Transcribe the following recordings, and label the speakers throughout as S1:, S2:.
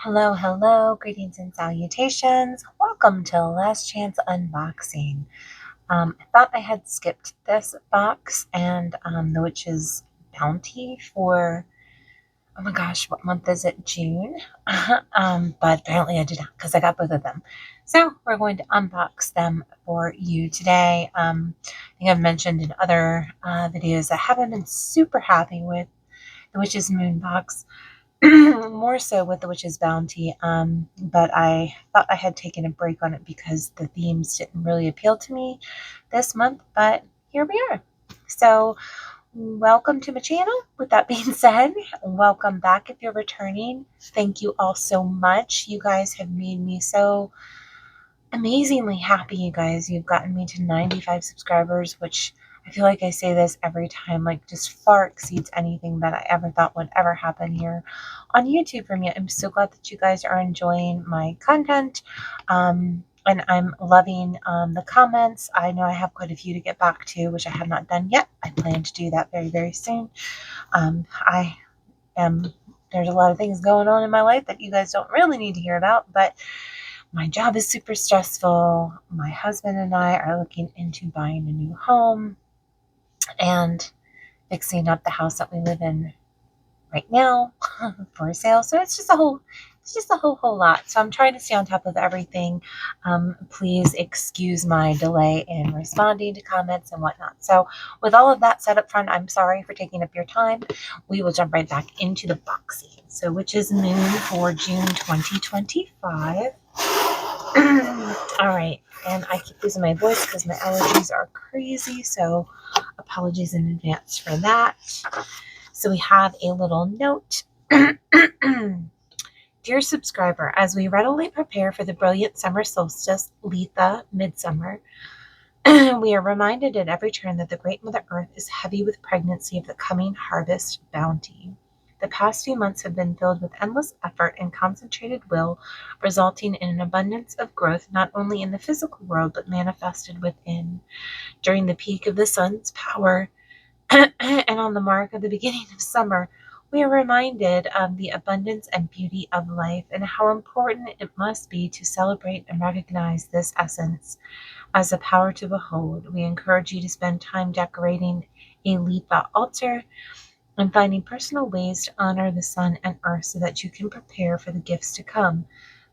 S1: Hello, hello, greetings and salutations. Welcome to Last Chance Unboxing. I thought I had skipped this box and the Witch's Bounty for, oh my gosh, what month is it? June? But apparently I did not because I got both of them. So we're going to unbox them for you today. I think I've mentioned in other videos I haven't been super happy with the Witch's Moon box. More so with the Witch's Bounty, but I thought I had taken a break on it because the themes didn't really appeal to me this month, but here we are. So welcome to my channel. With that being said, welcome back if you're returning. Thank you all so much. You guys have made me so amazingly happy, you guys. You've gotten me to 95 subscribers, which I feel like I say this every time, like just far exceeds anything that I ever thought would ever happen here on YouTube for me. I'm so glad that you guys are enjoying my content. And I'm loving the comments. I know I have quite a few to get back to, which I have not done yet. I plan to do that very, very soon. There's a lot of things going on in my life that you guys don't really need to hear about, but my job is super stressful. My husband and I are looking into buying a new home and fixing up the house that we live in right now for sale. So it's just a whole lot. So I'm trying to stay on top of everything. Please excuse my delay in responding to comments and whatnot. So with all of that said up front, I'm sorry for taking up your time. We will jump right back into the boxing. So Witch's Moon for June 2025. All right, and I keep losing my voice because my allergies are crazy, so apologies in advance for that. So we have a little note. Dear subscriber, as we readily prepare for the brilliant summer solstice, Letha, midsummer, we are reminded at every turn that the great Mother Earth is heavy with pregnancy of the coming harvest bounty. The past few months have been filled with endless effort and concentrated will, resulting in an abundance of growth not only in the physical world but manifested within. During the peak of the sun's power and on the mark of the beginning of summer, we are reminded of the abundance and beauty of life and how important it must be to celebrate and recognize this essence as a power to behold. We encourage you to spend time decorating a Letha altar and finding personal ways to honor the sun and earth so that you can prepare for the gifts to come.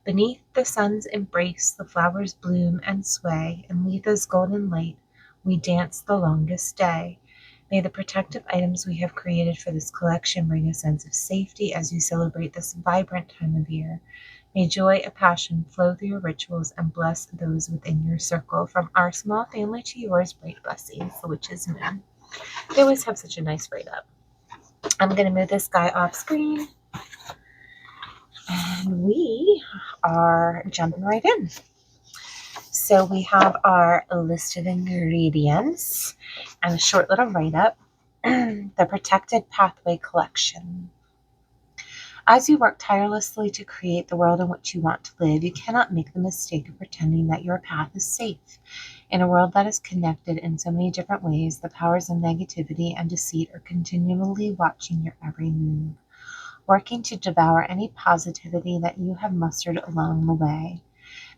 S1: Beneath the sun's embrace, the flowers bloom and sway. In Letha's golden light, we dance the longest day. May the protective items we have created for this collection bring a sense of safety as you celebrate this vibrant time of year. May joy and passion flow through your rituals and bless those within your circle. From our small family to yours, great blessings, the Witch's Moon. They always have such a nice write up. I'm going to move this guy off screen and we are jumping right in. So we have our list of ingredients and a short little write-up. The Protected Pathway Collection. As you work tirelessly to create the world in which you want to live, you cannot make the mistake of pretending that your path is safe. In a world that is connected in so many different ways, the powers of negativity and deceit are continually watching your every move, working to devour any positivity that you have mustered along the way.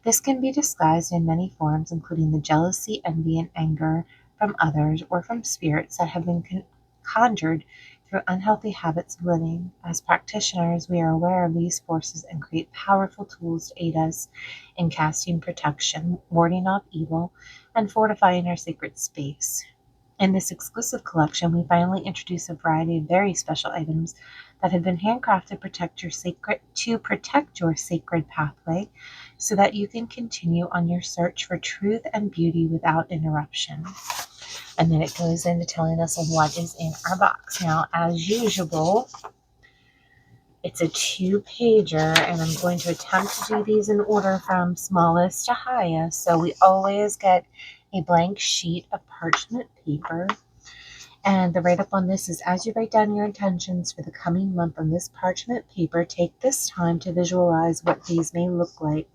S1: This can be disguised in many forms, including the jealousy, envy, and anger from others or from spirits that have been conjured through unhealthy habits of living. As practitioners, we are aware of these forces and create powerful tools to aid us in casting protection, warding off evil, and fortifying our sacred space. In this exclusive collection, we finally introduce a variety of very special items that have been handcrafted to protect your sacred pathway so that you can continue on your search for truth and beauty without interruption. And then it goes into telling us what is in our box. Now, as usual, it's a 2-pager, and I'm going to attempt to do these in order from smallest to highest. So we always get a blank sheet of parchment paper. And the write-up on this is, as you write down your intentions for the coming month on this parchment paper, take this time to visualize what these may look like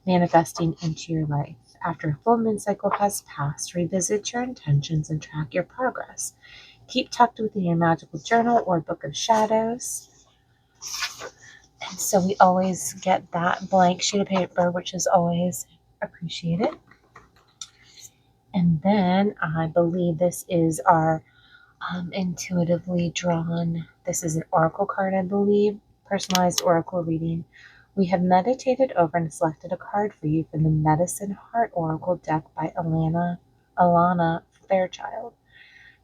S1: manifesting into your life. After a full moon cycle has passed, revisit your intentions and track your progress. Keep tucked within your magical journal or book of shadows. And so we always get that blank sheet of paper, which is always appreciated. And then I believe this is our intuitively drawn, this is an oracle card, I believe, personalized oracle reading. We have meditated over and selected a card for you from the Medicine Heart Oracle deck by Alana Fairchild.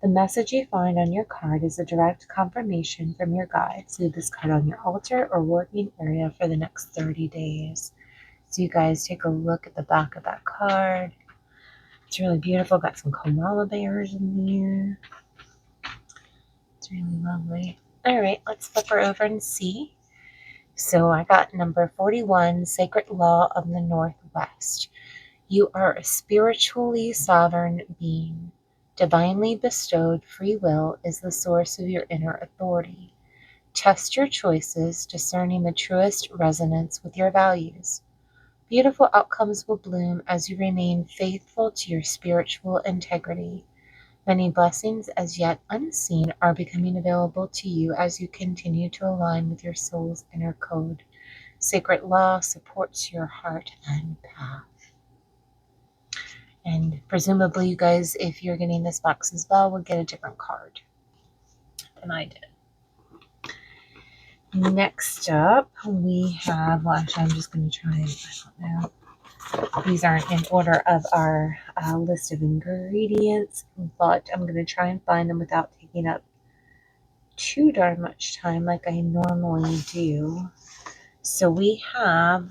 S1: The message you find on your card is a direct confirmation from your guides. Leave this card on your altar or working area for the next 30 days. So you guys take a look at the back of that card. It's really beautiful. Got some koala bears in there. It's really lovely. All right, let's flip her over and see. So I got number 41, Sacred Law of the Northwest. You are a spiritually sovereign being. Divinely bestowed free will is the source of your inner authority. Test your choices, discerning the truest resonance with your values. Beautiful outcomes will bloom as you remain faithful to your spiritual integrity. Many blessings as yet unseen are becoming available to you as you continue to align with your soul's inner code. Sacred law supports your heart and path. And presumably you guys, if you're getting this box as well, will get a different card than I did. Next up, we have, well, actually, I'm just going to try, I don't know. These aren't in order of our list of ingredients, but I'm going to try and find them without taking up too darn much time like I normally do. So we have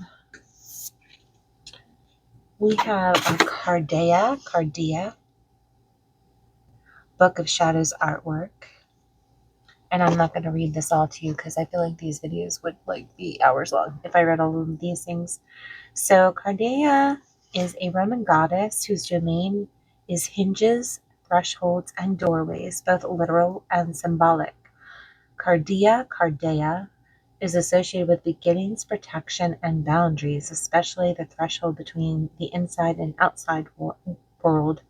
S1: a Cardea, Book of Shadows artwork. And I'm not going to read this all to you because I feel like these videos would be hours long if I read all of these things. So Cardea is a Roman goddess whose domain is hinges, thresholds, and doorways, both literal and symbolic. Cardea, is associated with beginnings, protection, and boundaries, especially the threshold between the inside and outside world,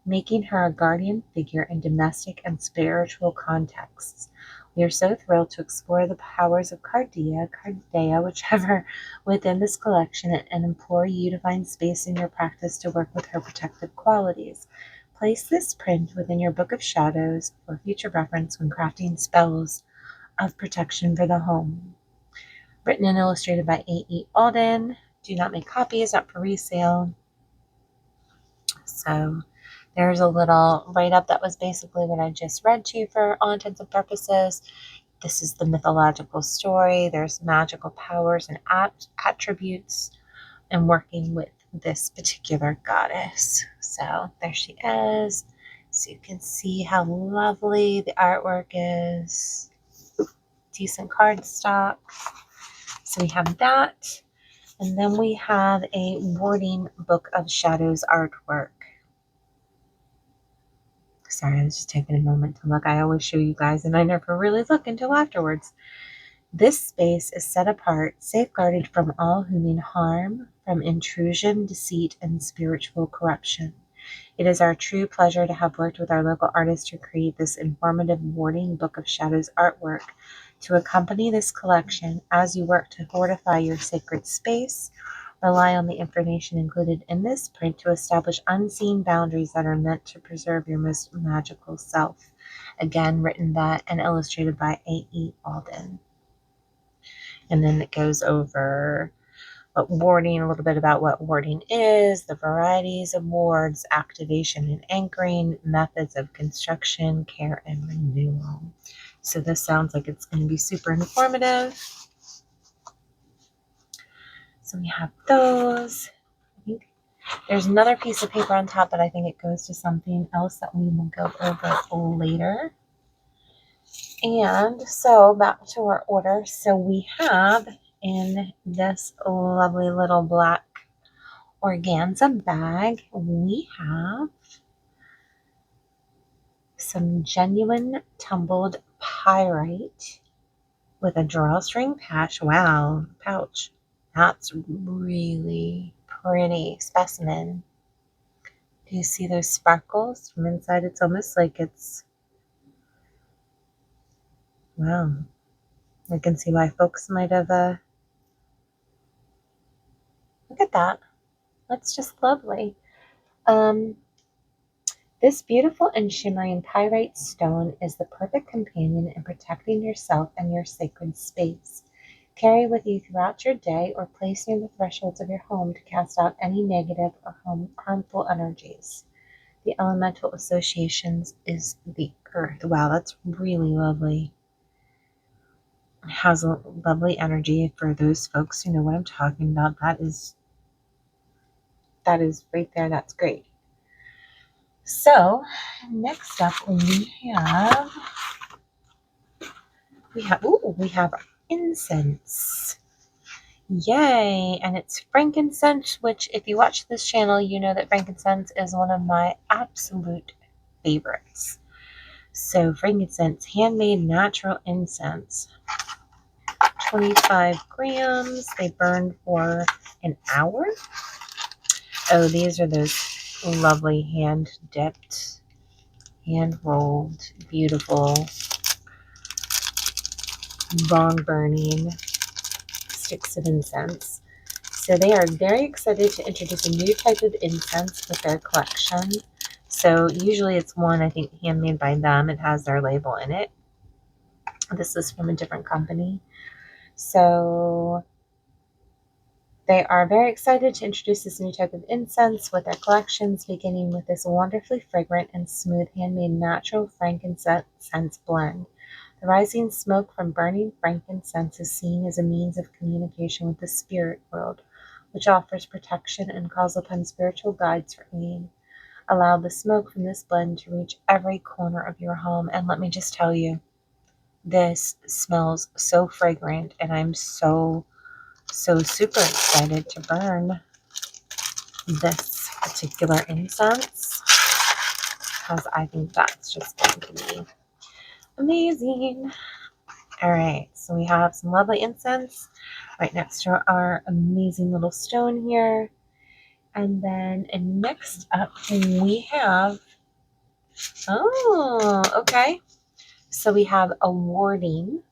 S1: making her a guardian figure in domestic and spiritual contexts. We are so thrilled to explore the powers of Cardea, whichever, within this collection, and implore you to find space in your practice to work with her protective qualities. Place this print within your Book of Shadows for future reference when crafting spells of protection for the home. Written and illustrated by A.E. Alden. Do not make copies, not for resale. So there's a little write-up that was basically what I just read to you for all intents and purposes. This is the mythological story. There's magical powers and attributes and working with this particular goddess. So there she is. So you can see how lovely the artwork is. Decent cardstock. So we have that. And then we have a Warding Book of Shadows artwork. Sorry, I was just taking a moment to look. I always show you guys and I never really look until afterwards. This space is set apart, safeguarded from all who mean harm, from intrusion, deceit, and spiritual corruption. It is our true pleasure to have worked with our local artists to create this informative Warding Book of Shadows artwork. To accompany this collection, as you work to fortify your sacred space, rely on the information included in this print to establish unseen boundaries that are meant to preserve your most magical self. Again, written by and illustrated by A.E. Alden. And then it goes over warding, a little bit about what warding is, the varieties of wards, activation and anchoring, methods of construction, care, and renewal. So this sounds like it's going to be super informative. So we have those. I think there's another piece of paper on top, but I think it goes to something else that we will go over later. And so back to our order. So we have in this lovely little black organza bag, we have some genuine tumbled pyrite with a drawstring pouch. Wow, pouch. That's really pretty specimen. Do you see those sparkles from inside? It's almost like it's, wow, I can see why folks might have, look at that. That's just lovely. This beautiful and shimmering pyrite stone is the perfect companion in protecting yourself and your sacred space. Carry with you throughout your day or place near the thresholds of your home to cast out any negative or harmful energies. The elemental associations is the earth. Wow, that's really lovely. It has a lovely energy for those folks who know what I'm talking about. That is right there. That's great. So next up we have incense. Yay! And it's frankincense, which if you watch this channel, you know that frankincense is one of my absolute favorites. So frankincense, handmade natural incense. 25 grams. They burn for an hour. Oh, these are those lovely hand-dipped, hand-rolled, beautiful, long-burning sticks of incense. So they are very excited to introduce a new type of incense with their collection. So usually it's one, I think, handmade by them. It has their label in it. This is from a different company. So they are very excited to introduce this new type of incense with their collections, beginning with this wonderfully fragrant and smooth handmade natural frankincense blend. The rising smoke from burning frankincense is seen as a means of communication with the spirit world, which offers protection and calls upon spiritual guides for aid. Allow the smoke from this blend to reach every corner of your home. And let me just tell you, this smells so fragrant, and I'm so super excited to burn this particular incense because I think that's just going to be amazing. All right, so we have some lovely incense right next to our amazing little stone here. And then next up we have, oh, okay. So we have a warding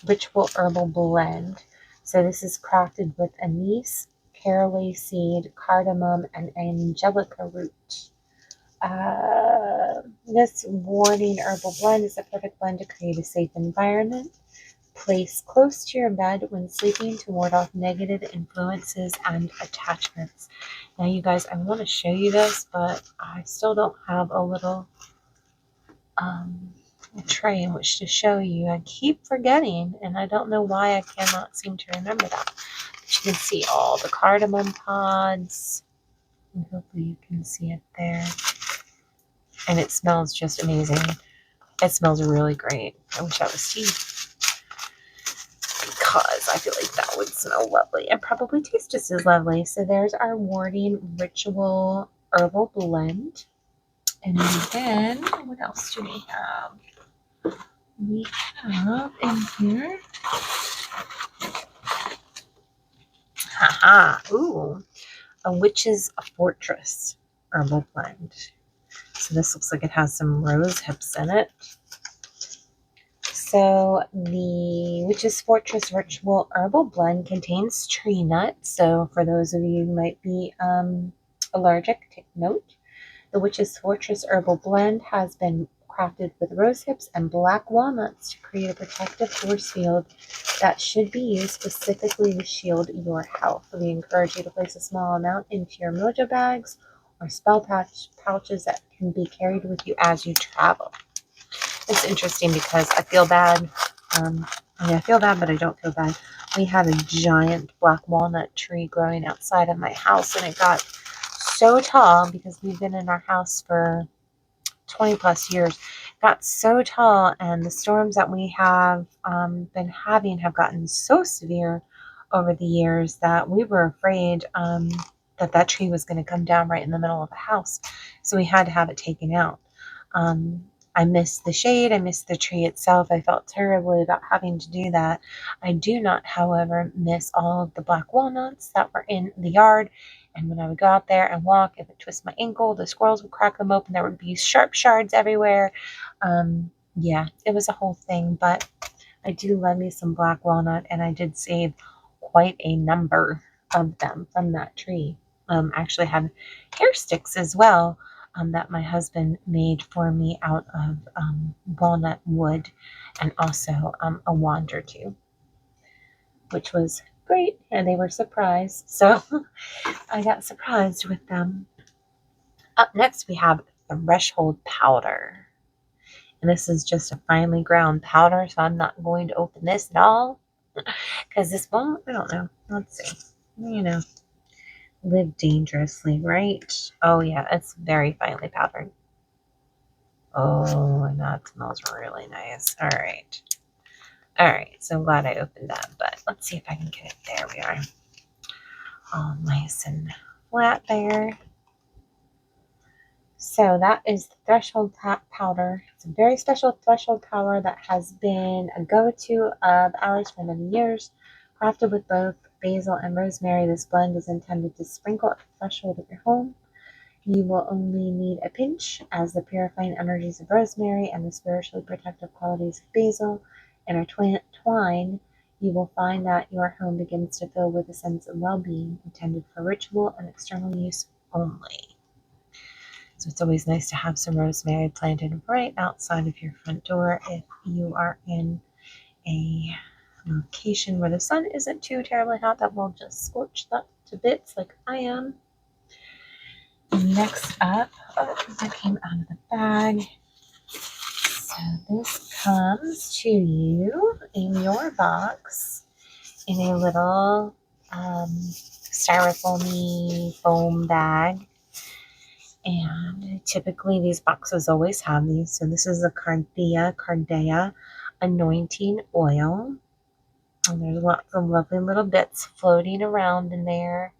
S1: ritual herbal blend. So this is crafted with anise, caraway seed, cardamom, and angelica root. This warding herbal blend is a perfect blend to create a safe environment. Place close to your bed when sleeping to ward off negative influences and attachments. Now, you guys, I want to show you this, but I still don't have a little tray in which to show you. I keep forgetting, and I don't know why I cannot seem to remember that. But you can see all the cardamom pods, and hopefully you can see it there. And it smells just amazing. It smells really great. I wish that was tea, because I feel like that would smell lovely and probably taste just as lovely. So there's our warding ritual herbal blend. And then what else do we have? We have in here, ooh, a witch's fortress herbal blend. So this looks like it has some rose hips in it. So the Witch's Fortress Ritual Herbal Blend contains tree nuts. So for those of you who might be allergic, take note. The Witch's Fortress Herbal Blend has been crafted with rose hips and black walnuts to create a protective force field that should be used specifically to shield your health. We encourage you to place a small amount into your mojo bags or spell pouches that can be carried with you as you travel. It's interesting because I feel bad. I feel bad, but I don't feel bad. We have a giant black walnut tree growing outside of my house, and it got so tall because we've been in our house for 20 plus years. It got so tall, and the storms that we have been having have gotten so severe over the years that we were afraid that tree was going to come down right in the middle of the house. So we had to have it taken out. I missed the shade. I missed the tree itself. I felt terribly about having to do that. I do not, however, miss all of the black walnuts that were in the yard. And when I would go out there and walk, if it twisted my ankle, the squirrels would crack them open. There would be sharp shards everywhere. Yeah, it was a whole thing, but I do love me some black walnut, and I did save quite a number of them from that tree. Actually had hair sticks as well, that my husband made for me out of walnut wood, and also a wand or two, which was great, and they were surprised. So I got surprised with them. Up next, we have threshold powder. And this is just a finely ground powder, so I'm not going to open this at all. Because this won't, I don't know. Let's see. You know, live dangerously, right? Oh, yeah, it's very finely powdered. Oh, and that smells really nice. All right. All right, so I'm glad I opened that, but let's see if I can get it. There we are. All nice and flat there. So that is the threshold powder. It's a very special threshold powder that has been a go-to of ours for many years. Crafted with both basil and rosemary, this blend is intended to sprinkle at the threshold of your home. You will only need a pinch, as the purifying energies of rosemary and the spiritually protective qualities of basil intertwine. You will find that your home begins to fill with a sense of well-being, intended for ritual and external use only. So it's always nice to have some rosemary planted right outside of your front door if you are in a location where the sun isn't too terribly hot that will just scorch that to bits like I am. Next up, that came out of the bag. So this comes to you in your box in a little styrofoamy foam bag. And typically these boxes always have these. So this is the Cardea anointing oil. And there's lots of lovely little bits floating around in there.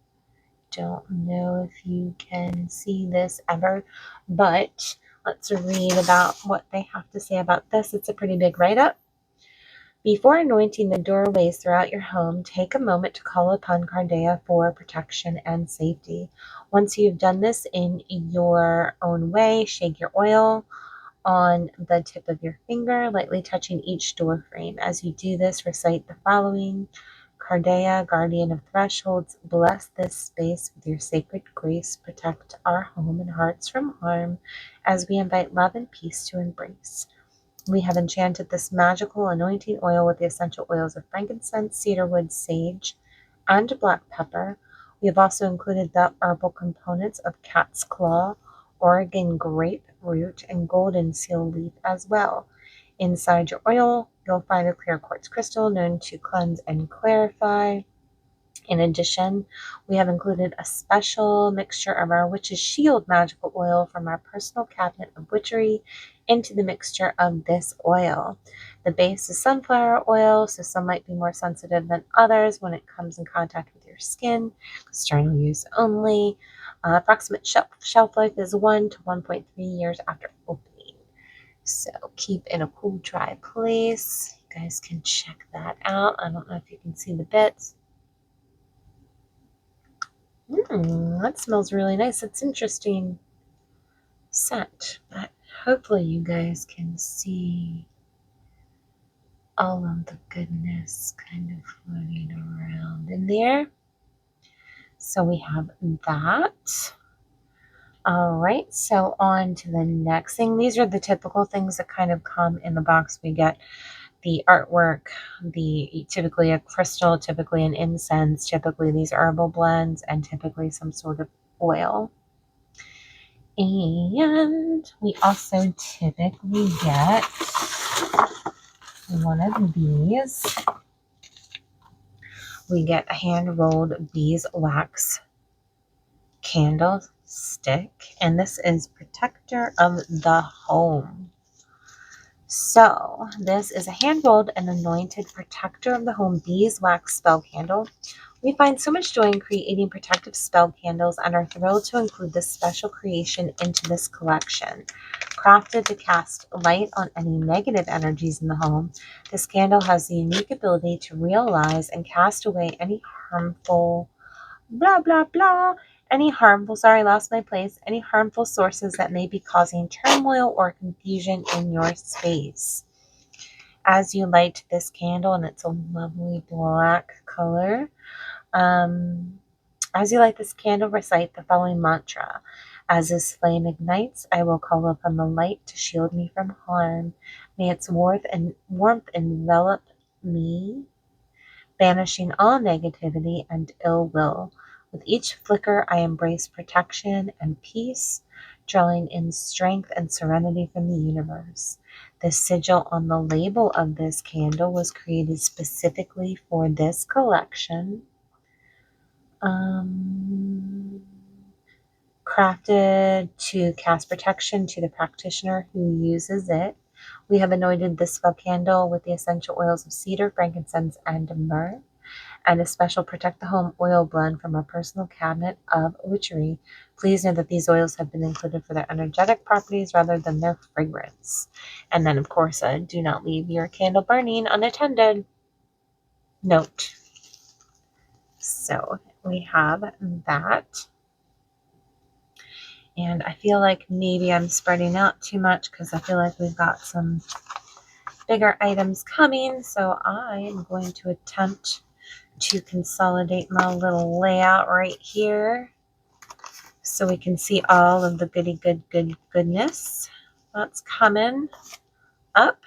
S1: Don't know if you can see this ever, but let's read about what they have to say about this. It's a pretty big write-up. Before anointing the doorways throughout your home, take a moment to call upon Cardea for protection and safety. Once you've done this in your own way, shake your oil on the tip of your finger, lightly touching each door frame. As you do this, recite the following. Cardea, guardian of thresholds, bless this space with your sacred grace. Protect our home and hearts from harm as we invite love and peace to embrace. We have enchanted this magical anointing oil with the essential oils of frankincense, cedarwood, sage, and black pepper. We have also included the herbal components of cat's claw, Oregon grape root, and golden seal leaf as well. Inside your oil, you'll find a clear quartz crystal known to cleanse and clarify. In addition, we have included a special mixture of our Witch's Shield magical oil from our personal cabinet of witchery into the mixture of this oil. The base is sunflower oil, so some might be more sensitive than others when it comes in contact with your skin. External use only. Approximate shelf life is 1 to 1.3 years after opening. So keep in a cool, dry place. You guys can check that out. I don't know if you can see the bits. That smells really nice. It's interesting scent, but hopefully you guys can see all of the goodness kind of floating around in there. So we have that. All right, so on to the next thing. These are the typical things that kind of come in the box. We get the artwork, typically a crystal, typically an incense, typically these herbal blends, and typically some sort of oil. And we also typically get one of these. We get a hand-rolled beeswax candlestick, and this is Protector of the Home. So this is a hand-rolled and anointed Protector of the Home beeswax spell candle. We find so much joy in creating protective spell candles and are thrilled to include this special creation into this collection. Crafted to cast light on any negative energies in the home, this candle has the unique ability to realize and cast away any harmful blah blah blah Any harmful, sorry, I lost my place, any harmful sources that may be causing turmoil or confusion in your space. As you light this candle, and it's a lovely black color, as you light this candle, recite the following mantra. As this flame ignites, I will call upon the light to shield me from harm. May its warmth envelop me, banishing all negativity and ill will. With each flicker, I embrace protection and peace, drawing in strength and serenity from the universe. The sigil on the label of this candle was created specifically for this collection. Crafted to cast protection to the practitioner who uses it. We have anointed this spell candle with the essential oils of cedar, frankincense, and myrrh, and a special Protect the Home oil blend from our personal cabinet of witchery. Please know that these oils have been included for their energetic properties rather than their fragrance. And then, of course, do not leave your candle burning unattended. Note. So we have that. And I feel like maybe I'm spreading out too much because I feel like we've got some bigger items coming. So I am going to attempt to consolidate my little layout right here so we can see all of the goodness that's coming up.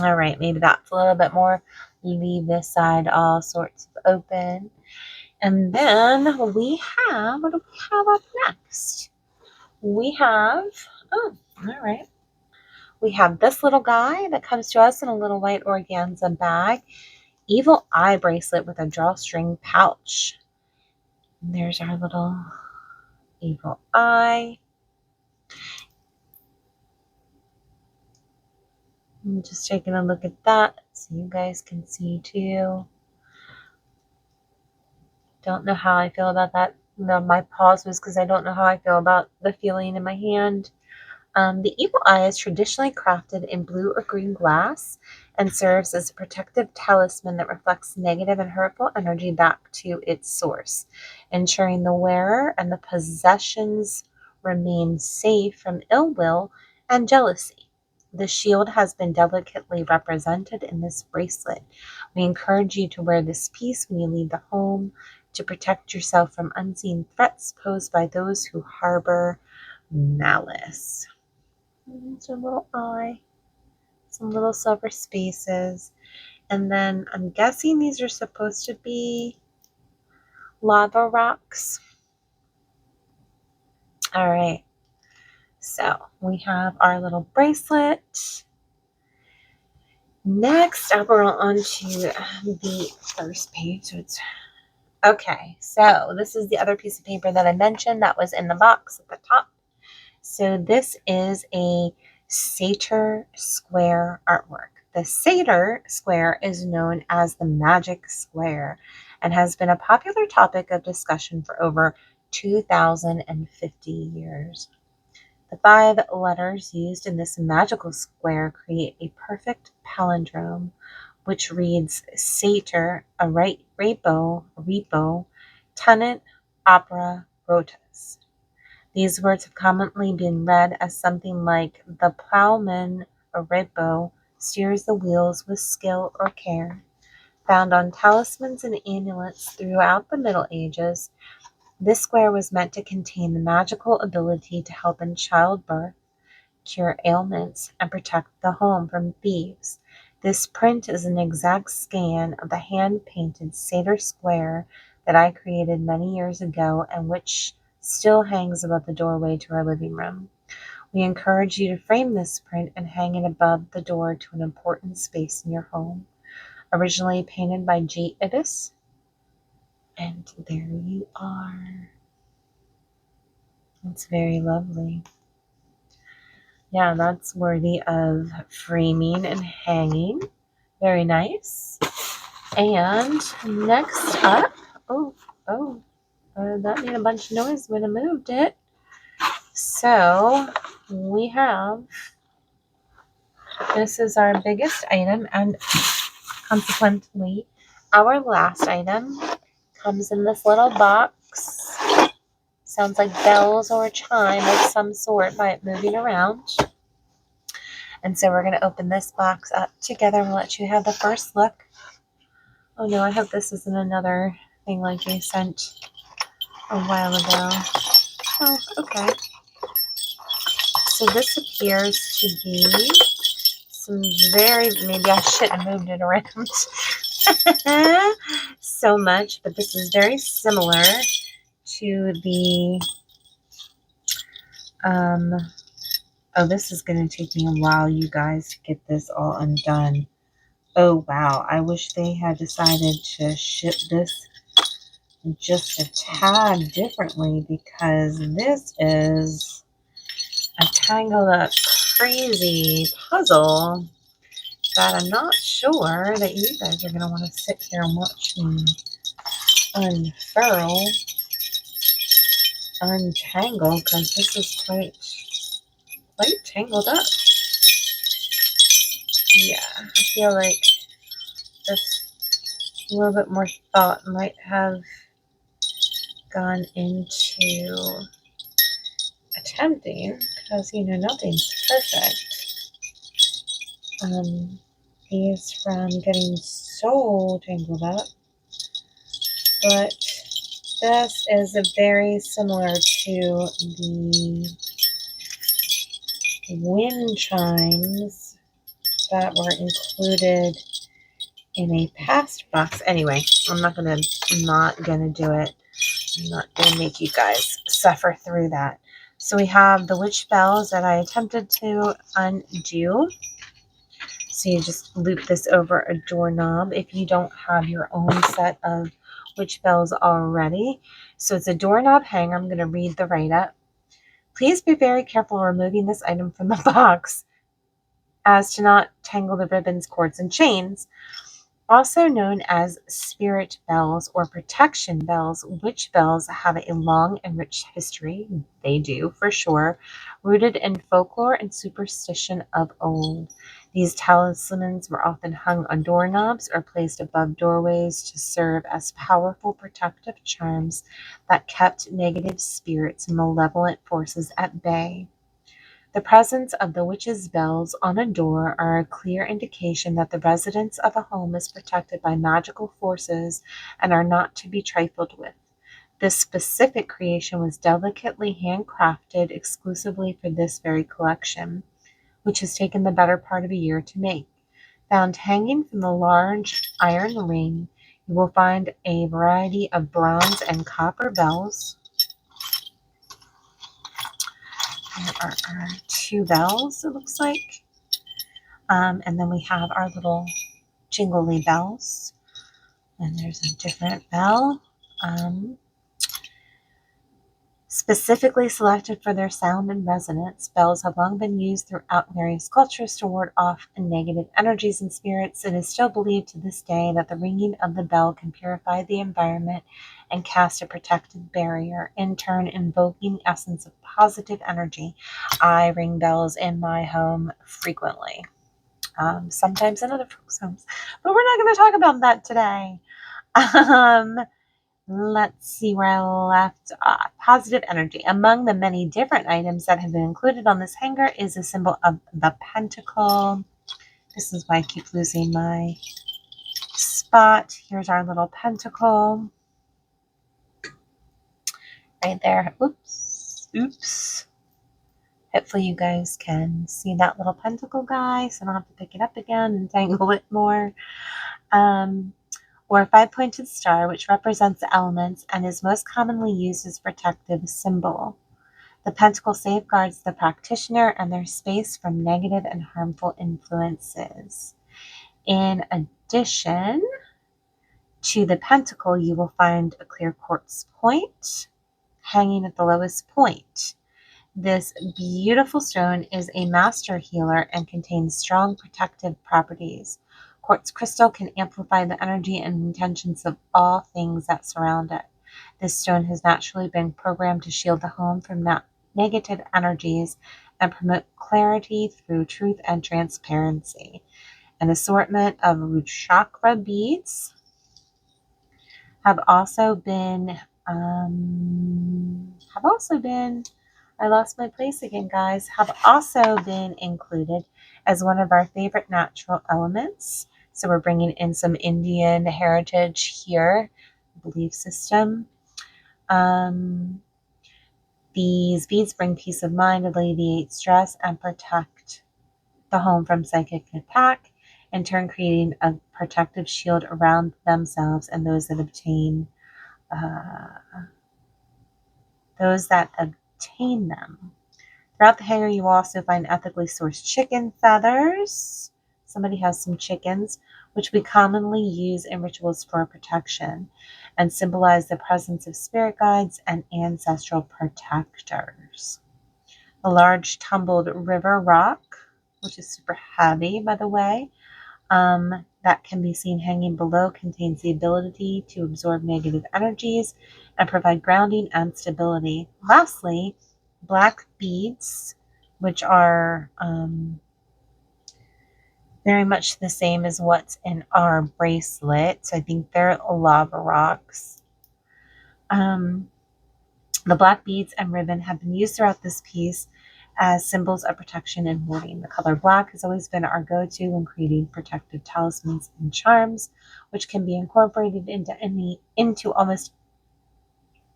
S1: All right, maybe that's a little bit more. Leave this side all sorts of open. And then we have, what do we have up next? We have, oh, all right. We have this little guy that comes to us in a little white organza bag. Evil eye bracelet with a drawstring pouch. And there's our little evil eye. I'm just taking a look at that so you guys can see too. Don't know how I feel about that. No, my pause was because I don't know how I feel about the feeling in my hand. The evil eye is traditionally crafted in blue or green glass and serves as a protective talisman that reflects negative and hurtful energy back to its source, ensuring the wearer and the possessions remain safe from ill will and jealousy. The shield has been delicately represented in this bracelet. We encourage you to wear this piece when you leave the home to protect yourself from unseen threats posed by those who harbor malice. It's a little eye, some little silver spaces, and then I'm guessing these are supposed to be lava rocks. All right, so we have our little bracelet. Next up, we're on to the first page. So it's okay. So this is the other piece of paper that I mentioned that was in the box at the top. So this is a satyr square artwork. The satyr square is known as the magic square and has been a popular topic of discussion for over 2,050 years. The 5 letters used in this magical square create a perfect palindrome, which reads satyr, a repo, tenant, opera, rotus. These words have commonly been read as something like the plowman, a repo, steers the wheels with skill or care. Found on talismans and amulets throughout the Middle Ages, this square was meant to contain the magical ability to help in childbirth, cure ailments, and protect the home from thieves. This print is an exact scan of the hand-painted satyr square that I created many years ago and which still hangs above the doorway to our living room. We encourage you to frame this print and hang it above the door to an important space in your home. Originally painted by G. Ibis. And there you are. It's very lovely. Yeah, that's worthy of framing and hanging. Very nice. And next up, that made a bunch of noise when I moved it. So we have, this is our biggest item, and consequently, our last item comes in this little box. Sounds like bells or a chime of some sort by it moving around. And so we're going to open this box up together and let you have the first look. Oh no, I hope this isn't another thing like you sent a while ago. Oh, okay. So this appears to be some maybe I shouldn't have moved it around so much, but this is very similar to the, oh, this is going to take me a while, you guys, to get this all undone. Oh, wow. I wish they had decided to ship this just a tad differently, because this is a tangled up, crazy puzzle that I'm not sure that you guys are going to want to sit here and watch me unfurl, untangle, because this is quite tangled up. Yeah, I feel like this a little bit more thought might have gone into attempting, because, you know, nothing's perfect. These from getting so tangled up, but this is very similar to the wind chimes that were included in a past box. Anyway, I'm not gonna do it. I'm not gonna make you guys suffer through that. So we have the witch bells that I attempted to undo. So you just loop this over a doorknob if you don't have your own set of witch bells already. So it's a doorknob hanger. I'm going to read the write-up. Please be very careful removing this item from the box as to not tangle the ribbons, cords, and chains. Also known as spirit bells or protection bells, witch bells have a long and rich history. They do, for sure, rooted in folklore and superstition of old. These talismans were often hung on doorknobs or placed above doorways to serve as powerful protective charms that kept negative spirits and malevolent forces at bay. The presence of the witch's bells on a door are a clear indication that the residents of a home is protected by magical forces and are not to be trifled with. This specific creation was delicately handcrafted exclusively for this very collection, which has taken the better part of a year to make. Found hanging from the large iron ring, you will find a variety of bronze and copper bells. There are our two bells, it looks like. And then we have our little jingly bells. And there's a different bell. Specifically selected for their sound and resonance, bells have long been used throughout various cultures to ward off negative energies and spirits. It is still believed to this day that the ringing of the bell can purify the environment and cast a protective barrier, in turn invoking the essence of positive energy. I ring bells in my home frequently, sometimes in other folks' homes, but we're not going to talk about that today. Let's see where I left off. Positive energy. Among the many different items that have been included on this hanger is a symbol of the pentacle. This is why I keep losing my spot. Here's our little pentacle. Right there. Oops. Hopefully you guys can see that little pentacle, guy, so I don't have to pick it up again and tangle it more. Or a five-pointed star, which represents the elements and is most commonly used as a protective symbol. The pentacle safeguards the practitioner and their space from negative and harmful influences. In addition to the pentacle, you will find a clear quartz point hanging at the lowest point. This beautiful stone is a master healer and contains strong protective properties. Quartz crystal can amplify the energy and intentions of all things that surround it. This stone has naturally been programmed to shield the home from negative energies and promote clarity through truth and transparency. An assortment of root chakra beads have also been have also been, I lost my place again, guys, have also been included as one of our favorite natural elements. So we're bringing in some Indian heritage here, belief system. These beads bring peace of mind, alleviate stress, and protect the home from psychic attack, in turn creating a protective shield around themselves and those that obtain them. Throughout the hanger, you will also find ethically sourced chicken feathers. Somebody has some chickens, which we commonly use in rituals for protection and symbolize the presence of spirit guides and ancestral protectors. A large tumbled river rock, which is super heavy, by the way, that can be seen hanging below, contains the ability to absorb negative energies and provide grounding and stability. Lastly, black beads, which are very much the same as what's in our bracelet. So I think they're lava rocks. The black beads and ribbon have been used throughout this piece as symbols of protection and warding. The color black has always been our go-to when creating protective talismans and charms, which can be incorporated into almost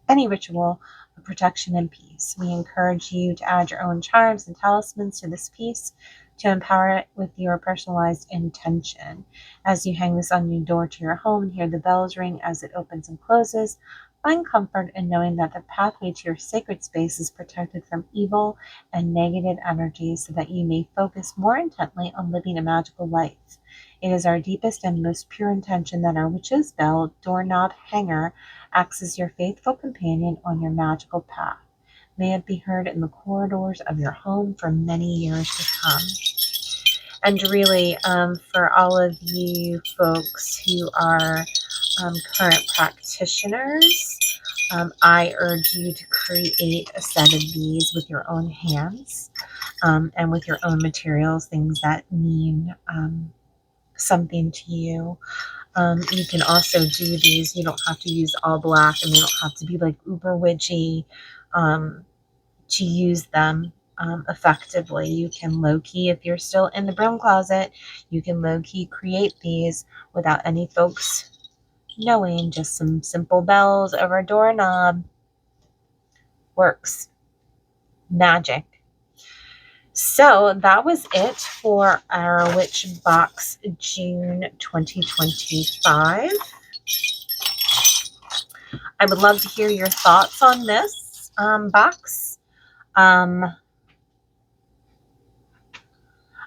S1: any ritual of protection and peace. We encourage you to add your own charms and talismans to this piece to empower it with your personalized intention. As you hang this on your door to your home and hear the bells ring as it opens and closes, find comfort in knowing that the pathway to your sacred space is protected from evil and negative energies so that you may focus more intently on living a magical life. It is our deepest and most pure intention that our witch's bell doorknob hanger acts as your faithful companion on your magical path. May it be heard in the corridors of your home for many years to come. And really, for all of you folks who are current practitioners, I urge you to create a set of these with your own hands and with your own materials, things that mean something to you. You can also do these. You don't have to use all black, and they don't have to be like uber witchy to use them effectively. You can low-key, if you're still in the broom closet, you can low-key create these without any folks knowing. Just some simple bells over a doorknob works. Magic. So that was it for our Witch Box June 2025. I would love to hear your thoughts on this box.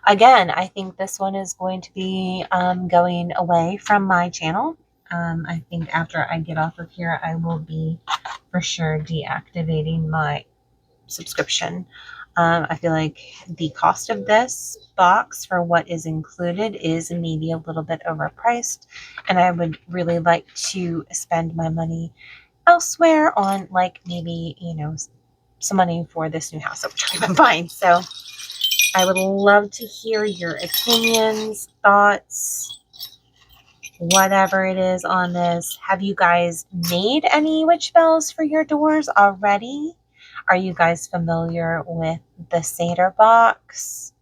S1: Again, I think this one is going to be going away from my channel. I think after I get off of here, I will be for sure deactivating my subscription. I feel like the cost of this box for what is included is maybe a little bit overpriced, and I would really like to spend my money elsewhere on, like, maybe, you know, some money for this new house that we're trying to find. So I would love to hear your opinions, thoughts, whatever it is on this. Have you guys made any witch bells for your doors already? Are you guys familiar with the Seder box?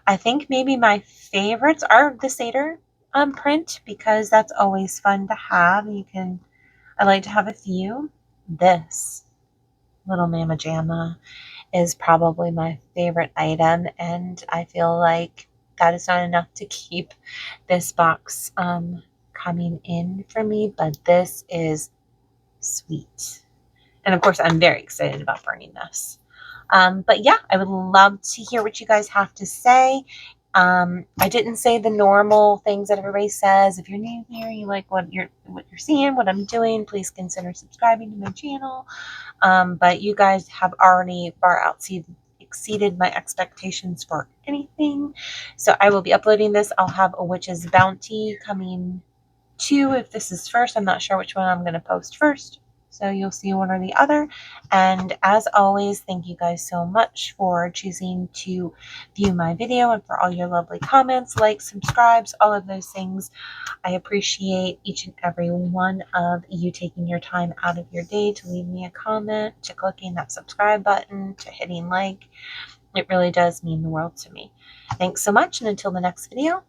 S1: I think maybe my favorites are the Seder print, because that's always fun to have. I like to have a few. This little Mama Jamma is probably my favorite item, and I feel like that is not enough to keep this box coming in for me, but this is sweet. And of course, I'm very excited about burning this. But yeah, I would love to hear what you guys have to say. I didn't say the normal things that everybody says. If you're new here, you like what you're seeing, what I'm doing, please consider subscribing to my channel. But you guys have already far exceeded my expectations for anything. So I will be uploading this. I'll have a Witch's Bounty coming too if this is first. I'm not sure which one I'm going to post first. So you'll see one or the other. And as always, thank you guys so much for choosing to view my video and for all your lovely comments, likes, subscribes, all of those things. I appreciate each and every one of you taking your time out of your day to leave me a comment, to clicking that subscribe button, to hitting like. It really does mean the world to me. Thanks so much, and until the next video,